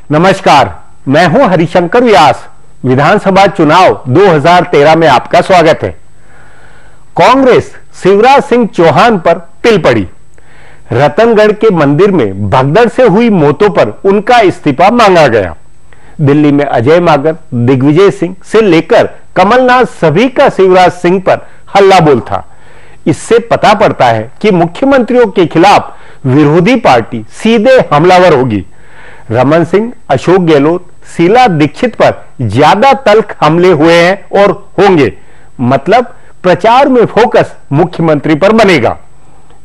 नमस्कार, मैं हूं हरिशंकर व्यास। विधानसभा चुनाव 2013 में आपका स्वागत है। कांग्रेस शिवराज सिंह चौहान पर तिल पड़ी। रतनगढ़ के मंदिर में भगदड़ से हुई मौतों पर उनका इस्तीफा मांगा गया। दिल्ली में अजय मागर, दिग्विजय सिंह से लेकर कमलनाथ सभी का शिवराज सिंह पर हल्ला बोल था। इससे पता पड़ता है कि मुख्यमंत्रियों के खिलाफ विरोधी पार्टी सीधे हमलावर होगी। रमन सिंह, अशोक गहलोत, शीला दीक्षित पर ज्यादा तल्ख हमले हुए हैं और होंगे। मतलब प्रचार में फोकस मुख्यमंत्री पर बनेगा।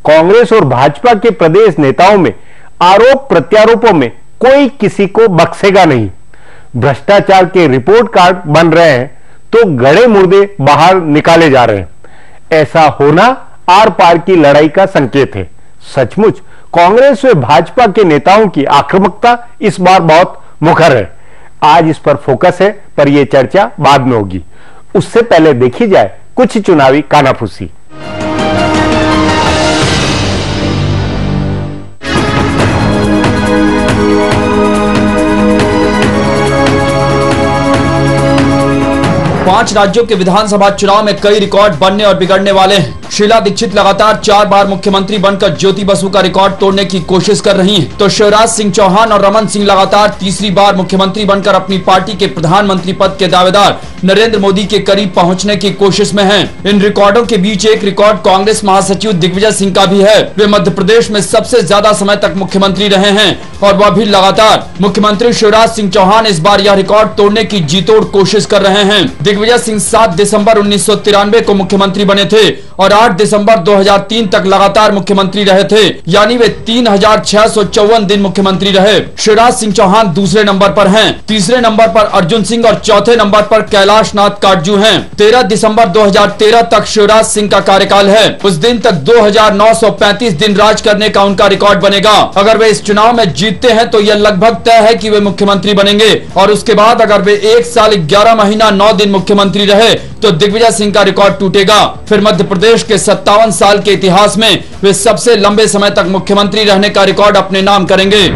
कांग्रेस और भाजपा के प्रदेश नेताओं में आरोप प्रत्यारोपों में कोई किसी को बख्शेगा नहीं। भ्रष्टाचार के रिपोर्ट कार्ड बन रहे हैं तो गड़े मुर्दे बाहर निकाले जा रहे हैं। ऐसा होना आर पार की लड़ाई का संकेत है। सचमुच कांग्रेस व भाजपा के नेताओं की आक्रामकता इस बार बहुत मुखर है। आज इस पर फोकस है, पर यह चर्चा बाद में होगी। उससे पहले देखी जाए कुछ चुनावी कानाफूसी। पांच राज्यों के विधानसभा चुनाव में कई रिकॉर्ड बनने और बिगड़ने वाले हैं। शीला दीक्षित लगातार 4 बार मुख्यमंत्री बनकर ज्योति बसु का रिकॉर्ड तोड़ने की कोशिश कर रही हैं, तो शिवराज सिंह चौहान और रमन सिंह लगातार तीसरी बार मुख्यमंत्री बनकर अपनी पार्टी के प्रधानमंत्री पद के दावेदार नरेंद्र मोदी के करीब पहुंचने की कोशिश में हैं। इन रिकॉर्डों के बीच एक रिकॉर्ड कांग्रेस महासचिव दिग्विजय सिंह का भी है। वे मध्य प्रदेश में सबसे ज्यादा समय तक मुख्यमंत्री रहे हैं और वह भी लगातार। मुख्यमंत्री शिवराज सिंह चौहान इस बार यह रिकॉर्ड तोड़ने की जीतोड़ कोशिश कर रहे हैं। दिग्विजय सिंह 7 दिसंबर 1993 को मुख्यमंत्री बने थे और 8 दिसंबर 2003 तक लगातार मुख्यमंत्री रहे थे, यानी वे 3654 दिन मुख्यमंत्री रहे। शिवराज सिंह चौहान दूसरे नंबर पर हैं, तीसरे नंबर पर अर्जुन सिंह और चौथे नंबर पर कैलाश नाथ काटजू हैं। 13 दिसंबर 2013 तक शिवराज सिंह का कार्यकाल है। उस दिन तक 2935 दिन राज करने का उनका रिकॉर्ड बनेगा। अगर वे इस चुनाव में जीतते हैं तो यह लगभग तय है कि वे मुख्यमंत्री बनेंगे और उसके बाद अगर वे 1 साल 11 महीना 9 दिन मुख्यमंत्री रहे तो दिग्विजय सिंह का रिकॉर्ड टूटेगा। फिर मध्य प्रदेश के 57 साल के इतिहास में वे सबसे लंबे समय तक मुख्यमंत्री रहने का रिकॉर्ड अपने नाम करेंगे।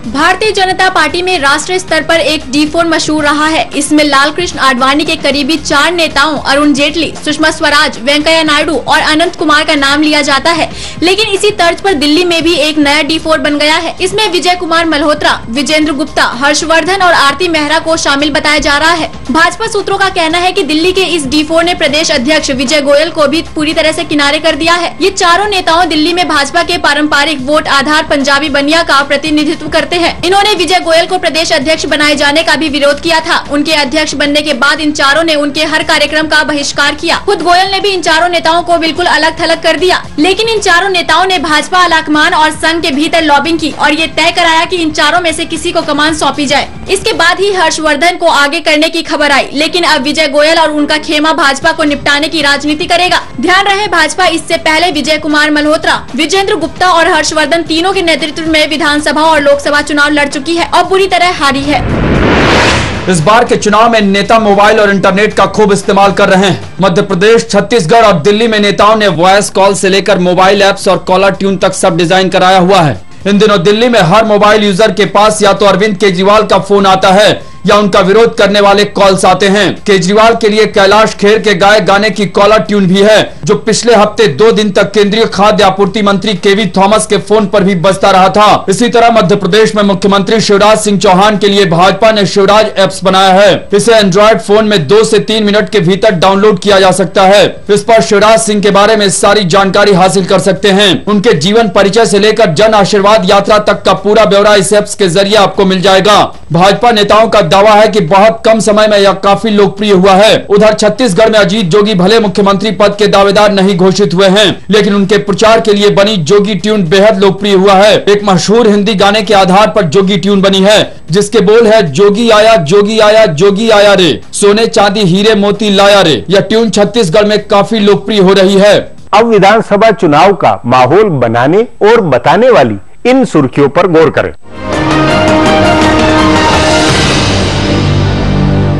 भारतीय जनता पार्टी में राष्ट्रीय स्तर पर एक D4 मशहूर रहा है। इसमें लालकृष्ण आडवाणी के करीबी 4 नेताओं अरुण जेटली, सुषमा स्वराज, वेंकैया नायडू और अनंत कुमार का नाम लिया जाता है। लेकिन इसी तर्ज पर दिल्ली में भी एक नया D4 बन गया है। इसमें विजय कुमार मल्होत्रा, विजेंद्र गुप्ता, हर्षवर्धन और आरती मेहरा को शामिल बताया जा रहा है। भाजपा सूत्रों का कहना है कि दिल्ली के इस D4 ने प्रदेश अध्यक्ष विजय गोयल को भी पूरी तरह से किनारे कर दिया है। ये चारों नेताओं दिल्ली में भाजपा के पारंपरिक वोट आधार पंजाबी बनिया का प्रतिनिधित्व करते हैं। इन्होंने विजय गोयल को प्रदेश अध्यक्ष बनाए जाने का भी विरोध किया था। उनके अध्यक्ष बनने के बाद इन चारों ने उनके हर कार्यक्रम का बहिष्कार किया। खुद गोयल ने भी इन चारों नेताओं को बिल्कुल अलग थलग कर दिया। लेकिन इन चारों नेताओं ने भाजपा आलाकमान और संघ के भीतर लॉबिंग की और ये तय कराया कि इन चारों में से किसी को कमान सौंपी जाए। इसके बाद ही हर्षवर्धन को आगे करने की खबर आई। लेकिन अब विजय गोयल और उनका खेमा भाजपा को निपटाने की राजनीति करेगा। ध्यान रहे, भाजपा इससे पहले विजय कुमार मल्होत्रा, विजेंद्र गुप्ता और हर्षवर्धन तीनों के नेतृत्व में विधानसभा और लोकसभा चुनाव लड़ चुकी है और बुरी तरह हारी है। इस बार के चुनाव में नेता मोबाइल और इंटरनेट का खूब इस्तेमाल कर रहे हैं। मध्य प्रदेश, छत्तीसगढ़ और दिल्ली में नेताओं ने वॉइस कॉल से लेकर मोबाइल ऐप्स और कॉलर ट्यून तक सब डिजाइन कराया हुआ है। इन दिनों दिल्ली में हर मोबाइल यूजर के पास या तो अरविंद केजरीवाल का फोन आता है या उनका विरोध करने वाले कॉल्स आते हैं। केजरीवाल के लिए कैलाश खेर के गाए गाने की कॉलर ट्यून भी है, जो पिछले हफ्ते 2 दिन तक केंद्रीय खाद्य आपूर्ति मंत्री केवी थॉमस के फोन पर भी बजता रहा था। इसी तरह मध्य प्रदेश में मुख्यमंत्री शिवराज सिंह चौहान के लिए भाजपा ने शिवराज एप्स बनाया है। इसे एंड्रॉइड फोन में 2 से 3 मिनट के भीतर डाउनलोड किया जा सकता है। इस पर शिवराज सिंह के बारे में सारी जानकारी हासिल कर सकते हैं। उनके जीवन परिचय से लेकर जन आशीर्वाद यात्रा तक का पूरा ब्यौरा इस एप्स के जरिए आपको मिल जाएगा। भाजपा नेताओं का दावा है कि बहुत कम समय में यह काफी लोकप्रिय हुआ है। उधर छत्तीसगढ़ में अजीत जोगी भले मुख्यमंत्री पद के दावेदार नहीं घोषित हुए हैं, लेकिन उनके प्रचार के लिए बनी जोगी ट्यून बेहद लोकप्रिय हुआ है। एक मशहूर हिंदी गाने के आधार पर जोगी ट्यून बनी है, जिसके बोल है, जोगी आया जोगी आया जोगी आया रे, सोने चांदी हीरे मोती लाया रे। यह ट्यून छत्तीसगढ़ में काफी लोकप्रिय हो रही है। अब विधानसभा चुनाव का माहौल बनाने और बताने वाली इन सुर्खियों पर गौर करें।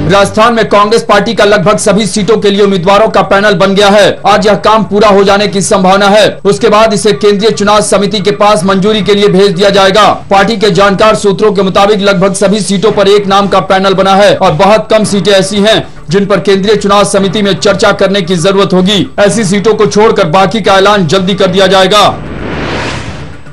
राजस्थान में कांग्रेस पार्टी का लगभग सभी सीटों के लिए उम्मीदवारों का पैनल बन गया है। आज यह काम पूरा हो जाने की संभावना है। उसके बाद इसे केंद्रीय चुनाव समिति के पास मंजूरी के लिए भेज दिया जाएगा। पार्टी के जानकार सूत्रों के मुताबिक लगभग सभी सीटों पर एक नाम का पैनल बना है और बहुत कम सीटें ऐसी हैं जिन पर केंद्रीय चुनाव समिति में चर्चा करने की जरूरत होगी। ऐसी सीटों को छोड़कर बाकी का ऐलान जल्दी कर दिया जाएगा।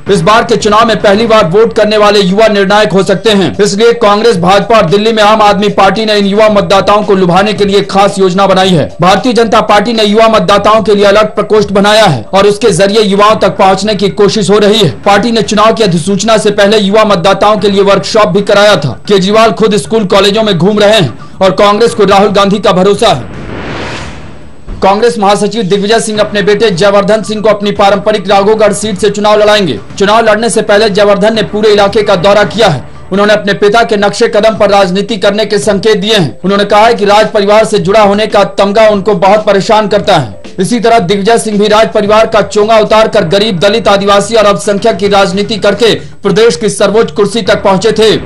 इस बार के चुनाव में पहली बार वोट करने वाले युवा निर्णायक हो सकते हैं। इसलिए कांग्रेस, भाजपा और दिल्ली में आम आदमी पार्टी ने इन युवा मतदाताओं को लुभाने के लिए खास योजना बनाई है। भारतीय जनता पार्टी ने युवा मतदाताओं के लिए अलग प्रकोष्ठ बनाया है और उसके जरिए युवाओं तक पहुंचने की कोशिश हो रही है। पार्टी ने चुनाव की अधिसूचना से पहले युवा मतदाताओं के लिए वर्कशॉप भी कराया था। केजरीवाल खुद स्कूल कॉलेजों में घूम रहे हैं और कांग्रेस को राहुल गांधी का भरोसा है। कांग्रेस महासचिव दिग्विजय सिंह अपने बेटे जयवर्धन सिंह को अपनी पारंपरिक राघोगढ़ सीट से चुनाव लड़ाएंगे। चुनाव लड़ने से पहले जयवर्धन ने पूरे इलाके का दौरा किया है। उन्होंने अपने पिता के नक्शे कदम पर राजनीति करने के संकेत दिए हैं। उन्होंने कहा है कि राज परिवार से जुड़ा होने का तमगा उनको बहुत परेशान करता है। इसी तरह दिग्विजय सिंह भी राज परिवार का चोंगा उतार कर गरीब, दलित, आदिवासी और अल्पसंख्यक की राजनीति करके प्रदेश की सर्वोच्च कुर्सी तक पहुंचे थे।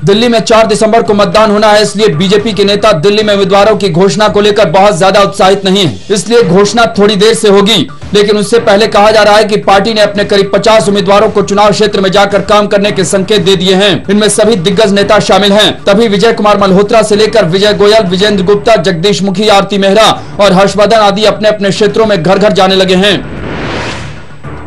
दिल्ली में 4 दिसंबर को मतदान होना है, इसलिए बीजेपी के नेता दिल्ली में उम्मीदवारों की घोषणा को लेकर बहुत ज्यादा उत्साहित नहीं है। इसलिए घोषणा थोड़ी देर से होगी, लेकिन उससे पहले कहा जा रहा है कि पार्टी ने अपने करीब 50 उम्मीदवारों को चुनाव क्षेत्र में जाकर काम करने के संकेत दे दिए हैं। इनमें सभी दिग्गज नेता शामिल हैं। तभी विजय कुमार मल्होत्रा से लेकर विजय गोयल, विजेंद्र गुप्ता, जगदीश मुखी, आरती मेहरा और हर्षवर्धन आदि अपने अपने क्षेत्रों में घर घर जाने लगे हैं।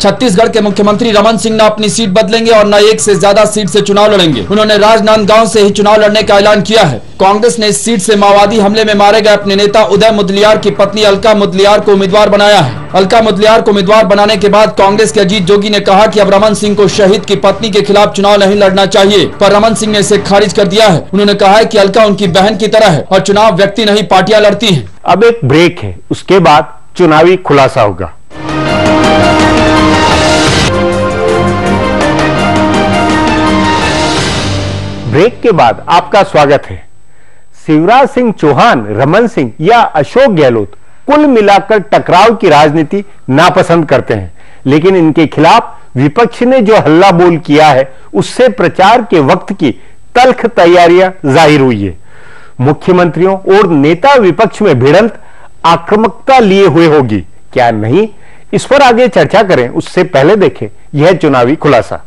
छत्तीसगढ़ के मुख्यमंत्री रमन सिंह न अपनी सीट बदलेंगे और न एक से ज्यादा सीट से चुनाव लड़ेंगे। उन्होंने राजनांदगांव से ही चुनाव लड़ने का ऐलान किया है। कांग्रेस ने इस सीट से माओवादी हमले में मारे गए अपने नेता उदय मुदलियार की पत्नी अलका मुदलियार को उम्मीदवार बनाया है। अलका मुदलियार को उम्मीदवार बनाने के बाद कांग्रेस के अजीत जोगी ने कहा कि अब रमन सिंह को शहीद की पत्नी के खिलाफ चुनाव नहीं लड़ना चाहिए, पर रमन सिंह ने इसे खारिज कर दिया है। उन्होंने कहा है कि अलका उनकी बहन की तरह है और चुनाव व्यक्ति नहीं पार्टियां लड़ती हैं। अब एक ब्रेक है, उसके बाद चुनावी खुलासा होगा। ब्रेक के बाद आपका स्वागत है। शिवराज सिंह चौहान, रमन सिंह या अशोक गहलोत कुल मिलाकर टकराव की राजनीति नापसंद करते हैं, लेकिन इनके खिलाफ विपक्ष ने जो हल्ला बोल किया है उससे प्रचार के वक्त की तल्ख तैयारियां जाहिर हुई है। मुख्यमंत्रियों और नेता विपक्ष में भिड़ंत आक्रामकता लिए हुए होगी, क्या नहीं? इस पर आगे चर्चा करें, उससे पहले देखें यह चुनावी खुलासा।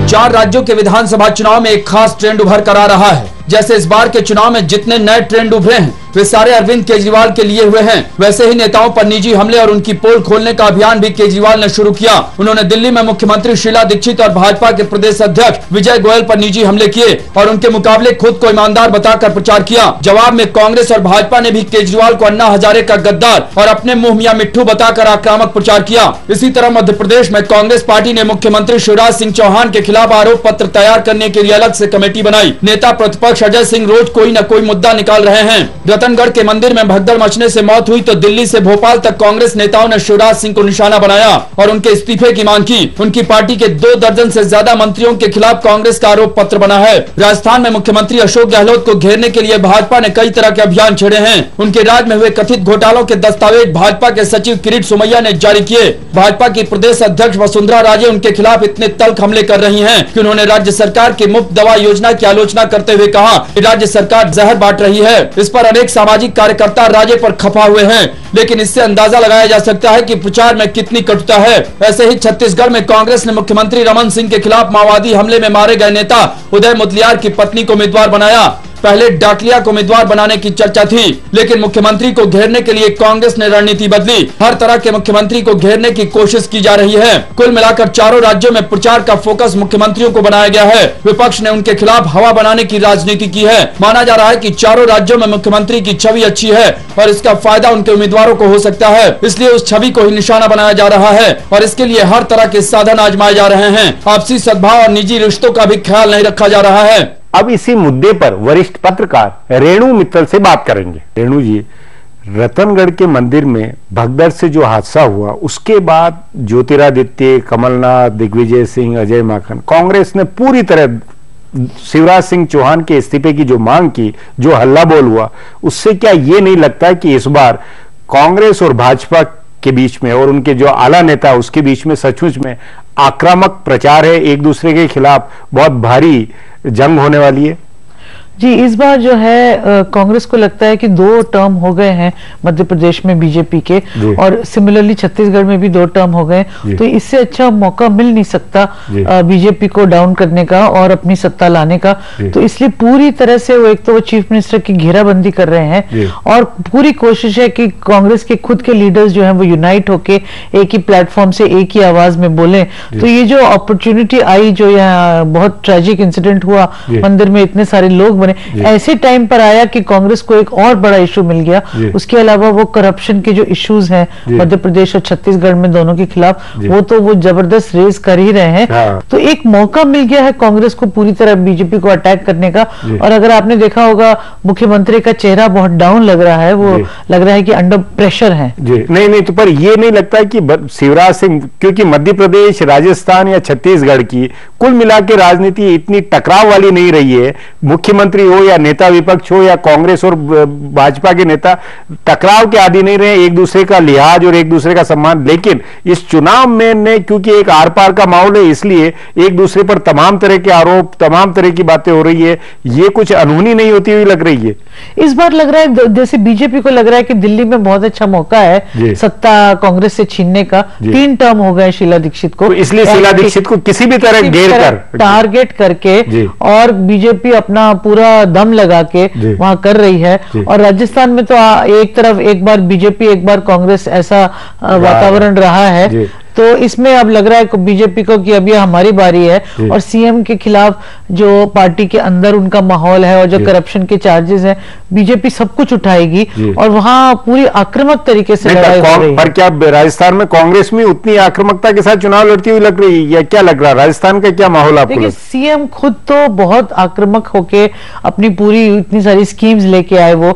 4 राज्यों के विधानसभा चुनाव में एक खास ट्रेंड उभर कर आ रहा है। जैसे इस बार के चुनाव में जितने नए ट्रेंड उभरे हैं वे सारे अरविंद केजरीवाल के लिए हुए हैं, वैसे ही नेताओं पर निजी हमले और उनकी पोल खोलने का अभियान भी केजरीवाल ने शुरू किया। उन्होंने दिल्ली में मुख्यमंत्री शीला दीक्षित और भाजपा के प्रदेश अध्यक्ष विजय गोयल पर निजी हमले किए और उनके मुकाबले खुद को ईमानदार बताकर प्रचार किया। जवाब में कांग्रेस और भाजपा ने भी केजरीवाल को अन्ना हजारे का गद्दार और अपने मुंह मियां मिट्ठू बताकर आक्रामक प्रचार किया। इसी तरह मध्य प्रदेश में कांग्रेस पार्टी ने मुख्यमंत्री शिवराज सिंह चौहान के खिलाफ आरोप पत्र तैयार करने के लिए अलग से कमेटी बनाई। नेता प्रतिपक्ष अजय सिंह रोज कोई न कोई मुद्दा निकाल रहे हैं। रतनगढ़ के मंदिर में भगदड़ मचने से मौत हुई तो दिल्ली से भोपाल तक कांग्रेस नेताओं ने शिवराज सिंह को निशाना बनाया और उनके इस्तीफे की मांग की। उनकी पार्टी के 2 दर्जन से ज्यादा मंत्रियों के खिलाफ कांग्रेस का आरोप पत्र बना है। राजस्थान में मुख्यमंत्री अशोक गहलोत को घेरने के लिए भाजपा ने कई तरह के अभियान छेड़े हैं। उनके राज में हुए कथित घोटालों के दस्तावेज भाजपा के सचिव किरीट सोमैया ने जारी किए। भाजपा की प्रदेश अध्यक्ष वसुंधरा राजे उनके खिलाफ इतने तल्ख हमले कर रही है कि उन्होंने राज्य सरकार की मुफ्त दवा योजना की आलोचना करते हुए कहा कि राज्य सरकार जहर बांट रही है। इस पर अनेक सामाजिक कार्यकर्ता राजे पर खफा हुए हैं, लेकिन इससे अंदाजा लगाया जा सकता है कि प्रचार में कितनी कटुता है। ऐसे ही छत्तीसगढ़ में कांग्रेस ने मुख्यमंत्री रमन सिंह के खिलाफ माओवादी हमले में मारे गए नेता उदय मुदलियार की पत्नी को उम्मीदवार बनाया। पहले डाकलिया को उम्मीदवार बनाने की चर्चा थी, लेकिन मुख्यमंत्री को घेरने के लिए कांग्रेस ने रणनीति बदली। हर तरह के मुख्यमंत्री को घेरने की कोशिश की जा रही है। कुल मिलाकर चारों राज्यों में प्रचार का फोकस मुख्यमंत्रियों को बनाया गया है। विपक्ष ने उनके खिलाफ हवा बनाने की राजनीति की है। माना जा रहा है कि चारों राज्यों में मुख्यमंत्री की छवि अच्छी है और इसका फायदा उनके उम्मीदवारों को हो सकता है, इसलिए उस छवि को ही निशाना बनाया जा रहा है और इसके लिए हर तरह के साधन आजमाए जा रहे हैं। आपसी सद्भाव और निजी रिश्तों का भी ख्याल नहीं रखा जा रहा है। अब इसी मुद्दे पर वरिष्ठ पत्रकार रेणु मित्तल से बात करेंगे। रेणु जी, रतनगढ़ के मंदिर में भगदड़ से जो हादसा हुआ उसके बाद ज्योतिरादित्य, कमलनाथ, दिग्विजय सिंह, अजय माकन, कांग्रेस ने पूरी तरह शिवराज सिंह चौहान के इस्तीफे की जो मांग की, जो हल्ला बोल हुआ, उससे क्या ये नहीं लगता कि इस बार कांग्रेस और भाजपा के बीच में और उनके जो आला नेता उसके बीच में सचमुच में आक्रामक प्रचार है, एक दूसरे के खिलाफ बहुत भारी जंग होने वाली है? जी, इस बार जो है कांग्रेस को लगता है कि 2 टर्म हो गए हैं मध्य प्रदेश में बीजेपी के, और सिमिलरली छत्तीसगढ़ में भी 2 टर्म हो गए, तो इससे अच्छा मौका मिल नहीं सकता बीजेपी को डाउन करने का और अपनी सत्ता लाने का। तो इसलिए पूरी तरह से वो, एक तो वो चीफ मिनिस्टर की घेराबंदी कर रहे हैं और पूरी कोशिश है कि कांग्रेस के खुद के लीडर्स जो है वो यूनाइट होके एक ही प्लेटफॉर्म से एक ही आवाज में बोले। तो ये जो अपॉर्चुनिटी आई, जो यहाँ बहुत ट्रेजिक इंसिडेंट हुआ, मंदिर में इतने सारे लोग बने, ऐसे टाइम पर आया कि कांग्रेस को एक और बड़ा इशू मिल गया। उसके अलावा वो करप्शन के जो इश्यूज हैं मध्य प्रदेश और छत्तीसगढ़ में दोनों के खिलाफ, वो जबरदस्त रेस कर ही रहे हैं। तो एक मौका मिल गया है कांग्रेस को पूरी तरह बीजेपी को अटैक करने का। और अगर आपने देखा होगा, मुख्यमंत्री का चेहरा बहुत डाउन लग रहा है, वो लग रहा है कि अंडर प्रेशर है। नहीं, तो पर ये नहीं लगता है कि शिवराज सिंह, क्योंकि मध्य प्रदेश, राजस्थान या छत्तीसगढ़ की कुल मिला के राजनीति इतनी टकराव वाली नहीं रही है, मुख्यमंत्री हो या नेता विपक्ष हो या कांग्रेस और भाजपा के नेता टकराव के आदि नहीं रहे, एक दूसरे का लिहाज और एक दूसरे का सम्मान। लेकिन इस चुनाव में ने, क्योंकि एक आर पार का माहौल है, इसलिए एक दूसरे पर तमाम तरह के आरोप, तमाम तरह की बातें हो रही है, ये कुछ अनहोनी नहीं होती हुई लग रही है। इस बार लग रहा है जैसे बीजेपी को लग रहा है कि दिल्ली में बहुत अच्छा मौका है सत्ता कांग्रेस से छीनने का। 3 टर्म हो गए शीला दीक्षित को, तो इसलिए शीला दीक्षित को किसी भी तरह घेर कर, टारगेट करके, और बीजेपी अपना पूरा दम लगा के वहां कर रही है। और राजस्थान में तो एक तरफ एक बार बीजेपी एक बार कांग्रेस, ऐसा वातावरण रहा है। तो इसमें अब लग रहा है बीजेपी को कि अब ये हमारी बारी है, और सीएम के खिलाफ जो पार्टी के अंदर उनका माहौल है और जो करप्शन के चार्जेस हैं, बीजेपी सब कुछ उठाएगी और वहां पूरी आक्रामक तरीके से लड़ाई हो रही है। पर क्या राजस्थान में कांग्रेस में उतनी आक्रामकता के साथ चुनाव लड़ती हुई लग रही है, या क्या लग रहा है? राजस्थान का क्या माहौल आपको? देखिए, सीएम खुद तो बहुत आक्रामक होके अपनी पूरी इतनी सारी स्कीम्स लेके आए, वो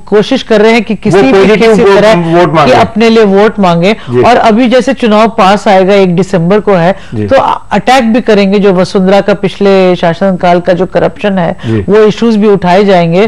कोशिश कर रहे हैं कि किसी तरह कि अपने लिए वोट मांगे। और अभी जैसे चुनाव पास आएगा 1 दिसंबर को है, तो अटैक भी करेंगे जो वसुंधरा का पिछले शासनकाल का जो करप्शन है, वो इश्यूज भी उठाए जाएंगे।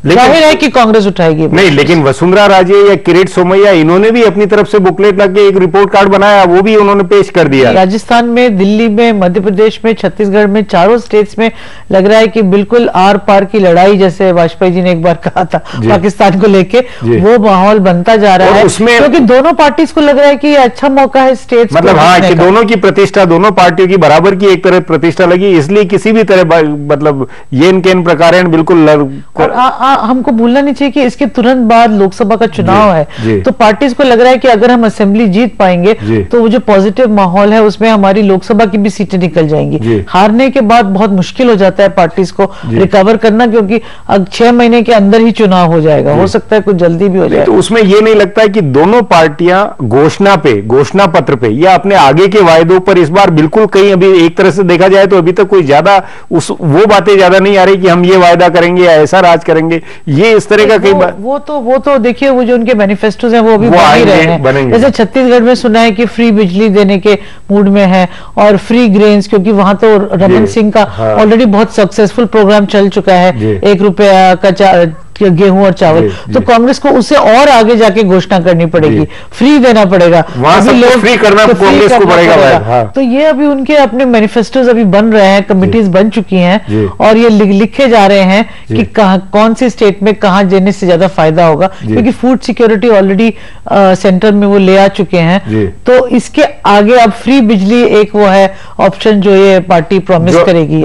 जाहिर है कि कांग्रेस उठाएगी। नहीं, लेकिन वसुंधरा राजे या किरीट सोमैया, इन्होंने भी अपनी तरफ से बुकलेट लगे एक रिपोर्ट कार्ड बनाया, वो भी उन्होंने पेश कर दिया। राजस्थान में, दिल्ली में, मध्य प्रदेश में, छत्तीसगढ़ में, चारों स्टेट्स में लग रहा है कि बिल्कुल आर पार की लड़ाई, जैसे वाजपेयी जी ने एक बार कहा था पाकिस्तान को लेके, वो माहौल बनता जा रहा है। क्योंकि दोनों पार्टीज को लग रहा है कि अच्छा मौका है स्टेट्स, मतलब हाँ, कि दोनों की प्रतिष्ठा, दोनों पार्टियों की बराबर की एक तरह प्रतिष्ठा लगी, इसलिए किसी भी तरह मतलब येन केन प्रकार बिल्कुल हमको भूलना नहीं चाहिए कि इसके तुरंत बाद लोकसभा का चुनाव है। तो पार्टीज को लग रहा है कि अगर हम असेंबली जीत पाएंगे तो वो जो पॉजिटिव माहौल है उसमें हमारी लोकसभा की भी सीटें निकल जाएंगी। हारने के बाद बहुत मुश्किल हो जाता है पार्टीज को रिकवर करना, क्योंकि अब 6 महीने के अंदर ही चुनाव हो जाएगा, हो सकता है कुछ जल्दी भी हो जाए। तो उसमें ये नहीं लगता है कि दोनों पार्टियां घोषणा पत्र पे या अपने आगे के वायदों पर इस बार बिल्कुल कहीं, अभी एक तरह से देखा जाए तो अभी तक कोई ज्यादा वो बातें ज्यादा नहीं आ रही कि हम ये वायदा करेंगे या ऐसा राज करेंगे, ये इस तरह का कई बार वो तो देखिए, वो जो उनके मैनिफेस्टोज हैं वो अभी बन ही रहे हैं। जैसे छत्तीसगढ़ में सुना है कि फ्री बिजली देने के मूड में है, और फ्री ग्रेन्स, क्योंकि वहां तो रमन सिंह का ऑलरेडी बहुत सक्सेसफुल प्रोग्राम चल चुका है, 1 रुपया का गेहूं और चावल। तो कांग्रेस को उससे और आगे जाके घोषणा करनी पड़ेगी, फ्री देना पड़ेगा, वहां सब लोग फ्री करना कांग्रेस को पड़ेगा। तो ये अभी उनके अपने मैनिफेस्टोज अभी बन रहे हैं, कमिटीज बन चुकी हैं, और ये लिखे जा रहे हैं कि कौन सी स्टेट में कहां देने से ज्यादा फायदा होगा, क्योंकि फूड सिक्योरिटी ऑलरेडी सेंटर में वो ले आ चुके हैं। तो इसके आगे अब फ्री बिजली एक वो है ऑप्शन जो ये पार्टी प्रॉमिस करेगी,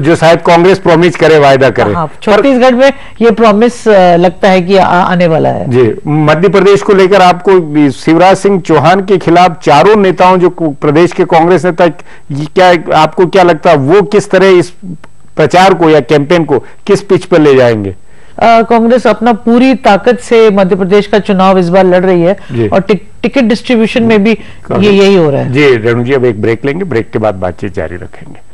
जो शायद कांग्रेस प्रॉमिस करे, वायदा करे। छत्तीसगढ़ में ये प्रॉमिस लगता है कि आने वाला है। जी, मध्य प्रदेश को लेकर आपको शिवराज सिंह चौहान के खिलाफ चारों नेताओं, जो प्रदेश के कांग्रेस नेता, क्या आपको क्या लगता है वो किस तरह इस प्रचार को या कैंपेन को किस पिच पर ले जाएंगे? कांग्रेस अपना पूरी ताकत से मध्य प्रदेश का चुनाव इस बार लड़ रही है, और टिकट डिस्ट्रीब्यूशन में भी यही हो रहा है। जी रेणु जी, अब एक ब्रेक लेंगे, ब्रेक के बाद बातचीत जारी रखेंगे।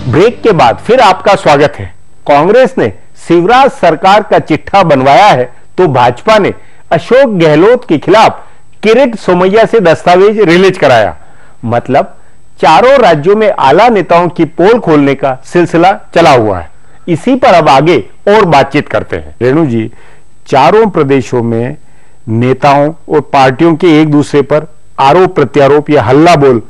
ब्रेक के बाद फिर आपका स्वागत है। कांग्रेस ने शिवराज सरकार का चिट्ठा बनवाया है तो भाजपा ने अशोक गहलोत के खिलाफ किरीट सोमैया से दस्तावेज रिलीज कराया। मतलब चारों राज्यों में आला नेताओं की पोल खोलने का सिलसिला चला हुआ है। इसी पर अब आगे और बातचीत करते हैं। रेणु जी, चारों प्रदेशों में नेताओं और पार्टियों के एक दूसरे पर आरोप प्रत्यारोप या हल्ला बोल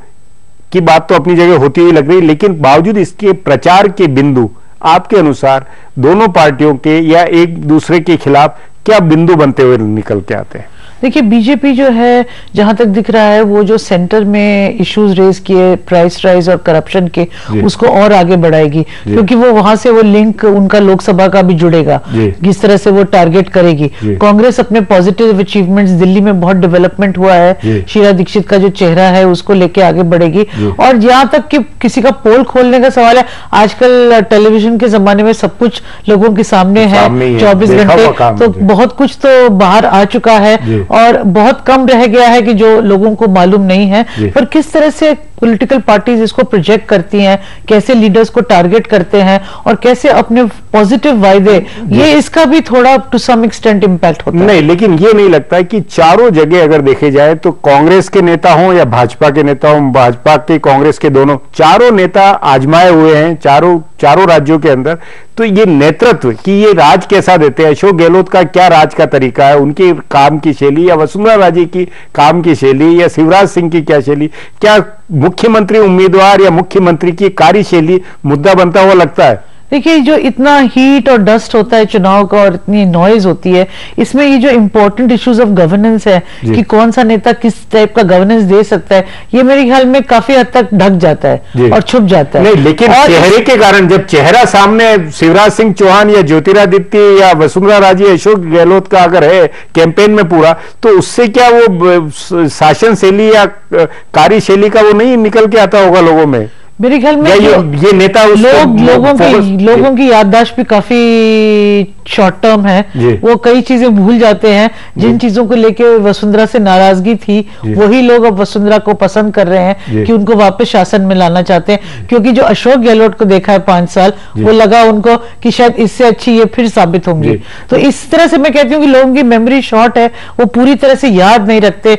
की बात तो अपनी जगह होती हुई लग रही, लेकिन बावजूद इसके प्रचार के बिंदु आपके अनुसार दोनों पार्टियों के या एक दूसरे के खिलाफ क्या बिंदु बनते हुए निकल के आते हैं? देखिए, बीजेपी जो है जहां तक दिख रहा है वो जो सेंटर में इश्यूज रेज किए प्राइस राइज और करप्शन के, उसको और आगे बढ़ाएगी, क्योंकि वो वहां से वो लिंक उनका लोकसभा का भी जुड़ेगा, जिस तरह से वो टारगेट करेगी। कांग्रेस अपने पॉजिटिव अचीवमेंट्स, दिल्ली में बहुत डेवलपमेंट हुआ है, शीला दीक्षित का जो चेहरा है उसको लेके आगे बढ़ेगी। और जहां तक कि किसी का पोल खोलने का सवाल है, आजकल टेलीविजन के जमाने में सब कुछ लोगों के सामने है 24 घंटे, तो बहुत कुछ तो बाहर आ चुका है और बहुत कम रह गया है कि जो लोगों को मालूम नहीं है। पर किस तरह से पॉलिटिकल पार्टीज इसको प्रोजेक्ट करती हैं, कैसे लीडर्स को टारगेट करते हैं और कैसे अपने पॉजिटिव वायदे, ये इसका भी थोड़ा टू सम एक्सटेंट इंपैक्ट होता है। नहीं, लेकिन ये नहीं लगता है कि चारों जगह अगर देखे जाए तो कांग्रेस के नेता हों या भाजपा के नेता हों, भाजपा के कांग्रेस के दोनों, चारों नेता आजमाए हुए हैं चारों राज्यों के अंदर। तो ये नेतृत्व कि ये राज कैसा देते हैं, अशोक गहलोत का क्या राज का तरीका है, उनके काम की शैली, या वसुंधरा राजे की काम की शैली, या शिवराज सिंह की क्या शैली, क्या मुख्यमंत्री उम्मीदवार या मुख्यमंत्री की कार्यशैली मुद्दा बनता हुआ लगता है? देखिए, जो इतना हीट और डस्ट होता है चुनाव का और इतनी नॉइज होती है, इसमें ये जो इंपॉर्टेंट इश्यूज ऑफ गवर्नेंस है कि कौन सा नेता किस टाइप का गवर्नेंस दे सकता है, ये मेरे ख्याल में काफी हद तक ढक जाता है और छुप जाता है। नहीं, लेकिन चेहरे के कारण, जब चेहरा सामने शिवराज सिंह चौहान या ज्योतिरादित्य या वसुंधरा राजे, अशोक गहलोत का अगर है कैंपेन में पूरा, तो उससे क्या वो शासन शैली या कार्यशैली का वो नहीं निकल के आता होगा लोगों में? मेरे ख्याल में ये नेता लोगों की याददाश्त भी काफी शॉर्ट टर्म है, वो कई चीजें भूल जाते हैं। जिन चीजों को लेके वसुंधरा से नाराजगी थी, वही लोग अब वसुंधरा को पसंद कर रहे हैं कि उनको वापस शासन में लाना चाहते हैं, क्योंकि जो अशोक गहलोत को देखा है 5 साल, वो लगा उनको कि शायद इससे अच्छी ये फिर साबित होंगी। तो इस तरह से मैं कहती हूँ कि लोगों की मेमोरी शॉर्ट है, वो पूरी तरह से याद नहीं रखते।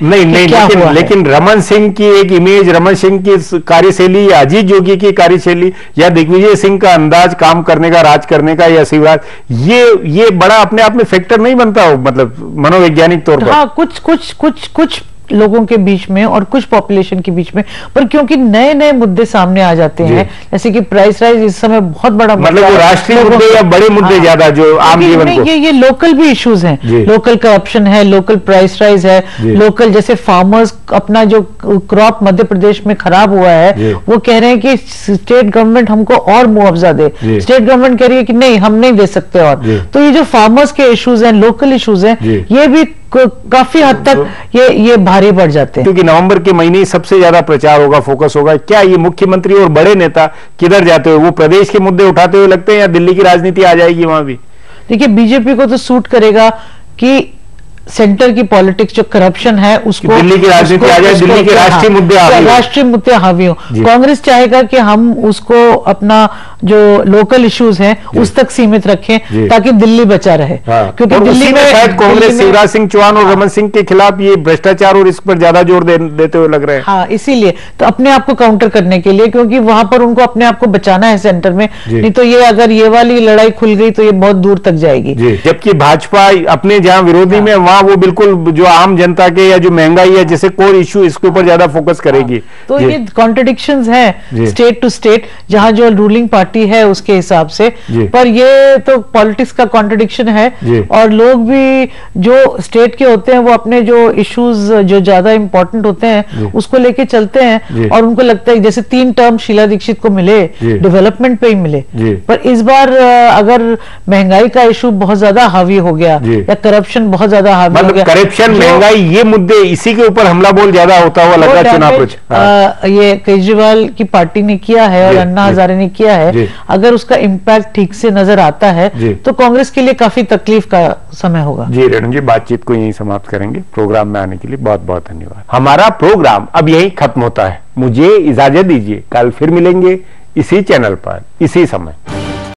लेकिन रमन सिंह की एक इमेज, रमन सिंह की कार्यशैली या अजीत जोगी की कार्यशैली या दिग्विजय सिंह का अंदाज काम करने का, राज करने का, या शिवराज, ये बड़ा अपने आप में फैक्टर नहीं बनता हो, मतलब मनोवैज्ञानिक तौर पर? हाँ, कुछ लोगों के बीच में और कुछ पॉपुलेशन के बीच में, पर क्योंकि नए नए मुद्दे सामने आ जाते हैं, जैसे कि प्राइस राइज इस समय बहुत बड़ा, मतलब वो राष्ट्रीय मुद्दे या बड़े मुद्दे ज्यादा जो आम जीवन को, ये लोकल भी इश्यूज हैं, लोकल करप्शन है, लोकल प्राइस राइज है, लोकल जैसे फार्मर्स अपना जो क्रॉप मध्य प्रदेश में खराब हुआ है, वो कह रहे हैं कि स्टेट गवर्नमेंट हमको और मुआवजा दे। स्टेट गवर्नमेंट कह रही है कि नहीं, हम नहीं दे सकते। और तो ये जो फार्मर्स के इश्यूज हैं, लोकल इश्यूज हैं, ये भी काफी हद तक ये भारी पड़ जाते हैं। क्योंकि नवंबर के महीने सबसे ज्यादा प्रचार होगा, फोकस होगा। क्या ये मुख्यमंत्री और बड़े नेता किधर जाते हुए, वो प्रदेश के मुद्दे उठाते हुए लगते हैं या दिल्ली की राजनीति आ जाएगी वहां भी? देखिए, बीजेपी को तो सूट करेगा कि सेंटर की पॉलिटिक्स जो करप्शन है उसको, दिल्ली की राजनीति आ जाए, दिल्ली के राष्ट्रीय मुद्दे हावी हो। कांग्रेस चाहेगा कि हम उसको अपना जो लोकल इश्यूज हैं उस तक सीमित रखें ताकि दिल्ली बचा रहे। क्योंकि दिल्ली में शायद कांग्रेस शिवराज सिंह चौहान और रमन सिंह के खिलाफ ये भ्रष्टाचार और इस पर ज्यादा जोर देते हुए लग रहे हैं। हाँ, इसीलिए तो अपने आप को काउंटर करने के लिए, क्योंकि वहां पर उनको अपने आप को बचाना है सेंटर में, नहीं तो ये अगर ये वाली लड़ाई खुल गई तो ये बहुत दूर तक जाएगी। जबकि भाजपा अपने जहां विरोधी में, वहां वो बिल्कुल जो आम जनता के या जो महंगाई है जैसे कोर इश्यू, इसके ऊपर ज्यादा फोकस करेगी। तो ये कॉन्ट्रडिक्शंस हैं स्टेट टू स्टेट, जहां जो रूलिंग पार्टी है उसके हिसाब से, पर ये तो पॉलिटिक्स का कॉन्ट्रडिक्शन है। और लोग भी जो स्टेट के होते हैं वो अपने जो इश्यूज जो ज्यादा इंपॉर्टेंट होते हैं उसको लेके चलते हैं, और उनको लगता है जैसे 3 टर्म शीला दीक्षित को मिले, डेवलपमेंट पे ही मिले, पर इस बार अगर महंगाई का इशू बहुत ज्यादा हावी हो गया या करप्शन बहुत ज्यादा हावी हो गया, करप्शन, महंगाई, ये मुद्दे, इसी के ऊपर हमला बोल ज्यादा होता हुआ लगा चुनाव। ये केजरीवाल की पार्टी ने किया है और अन्ना हजारे ने किया है, अगर उसका इम्पैक्ट ठीक से नजर आता है तो कांग्रेस के लिए काफी तकलीफ का समय होगा। जी रेणु जी, बातचीत को यहीं समाप्त करेंगे। प्रोग्राम में आने के लिए बहुत बहुत धन्यवाद। हमारा प्रोग्राम अब यहीं खत्म होता है, मुझे इजाजत दीजिए, कल फिर मिलेंगे इसी चैनल पर इसी समय।